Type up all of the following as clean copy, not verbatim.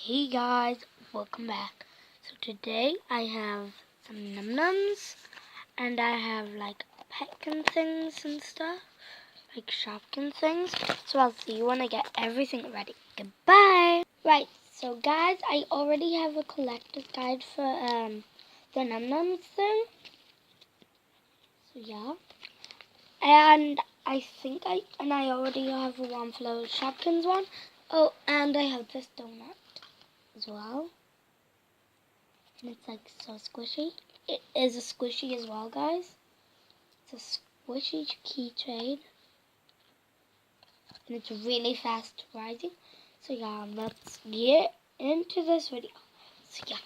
Hey guys, welcome back. So today I have some num-nums and I have like petkin things and stuff, like Shopkin things. So I'll see you when I get everything ready. Goodbye! Right, so guys, I already have a collector's guide for the num-nums thing. So yeah. And I already have one for the Shopkins one. Oh, and I have this donut as well. And it's like so squishy. It is a squishy as well, guys. It's a squishy keychain. And it's really fast rising. So yeah, let's get into this video. So yeah,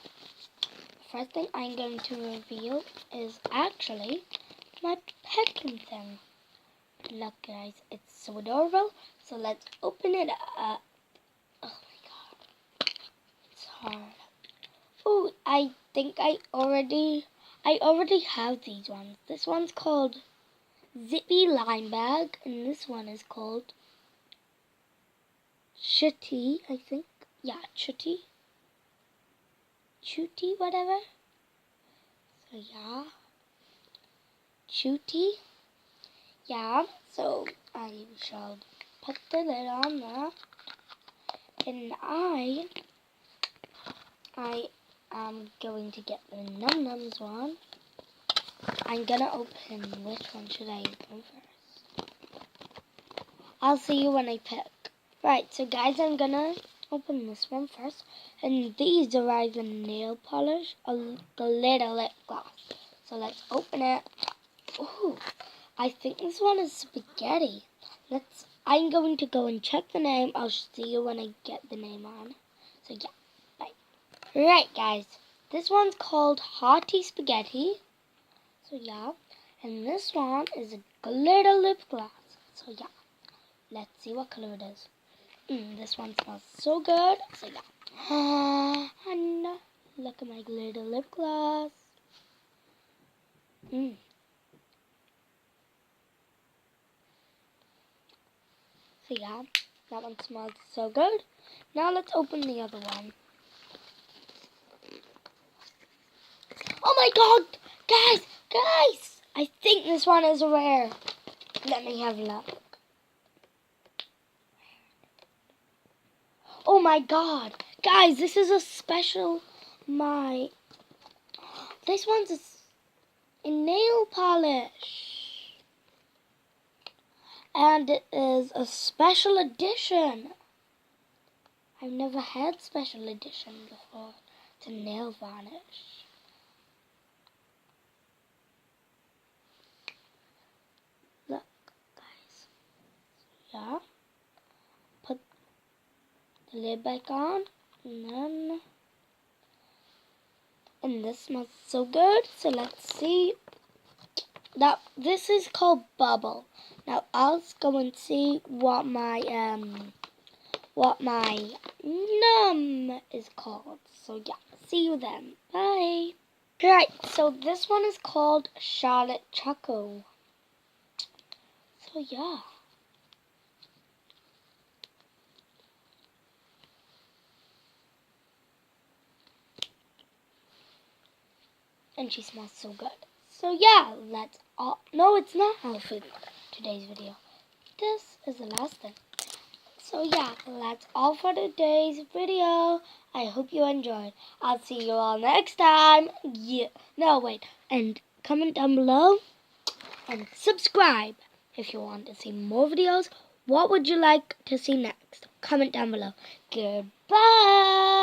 the first thing I'm going to reveal is actually my petkin thing. Look guys, it's so adorable. So let's open it up. Oh my god, it's hard. Oh, I think I already have these ones. This one's called Zippy Lime Bag, and this one is called Chutty, I think. Yeah, Chutty, whatever. So yeah, Chutty. Yeah. So I shall put the lid on that, and I am going to get the Num Nums one. I'm gonna open. Which one should I open first? I'll see you when I pick. Right, so guys, I'm gonna open this one first. And these arrive in nail polish, a glitter lip gloss. So let's open it. Ooh, I think this one is spaghetti. I'm going to go and check the name. I'll see you when I get the name on. So yeah, bye. Right, guys, this one's called Hearty Spaghetti. So yeah, and this one is a glitter lip gloss. So yeah, let's see what color it is. This one smells so good. So yeah, and look at my glitter lip gloss. So yeah, that one smells so good. Now let's open the other one. Oh my god, guys! I think this one is rare. Let me have a look. Oh my god, guys, this is a special. This one's a nail polish. And it is a special edition. I've never had special edition before. It's a nail varnish. Look, guys. Yeah. Put the lid back on. And this smells so good. So let's see. Now, this is called Bubble. Now, I'll go and see what my num is called. So yeah, see you then. Bye. Right, so this one is called Charlotte Choco. So yeah. And she smells so good. So yeah, no, it's not all for today's video. This is the last thing. So yeah, that's all for today's video. I hope you enjoyed. I'll see you all next time. Yeah. No, wait. And comment down below and subscribe if you want to see more videos. What would you like to see next? Comment down below. Goodbye.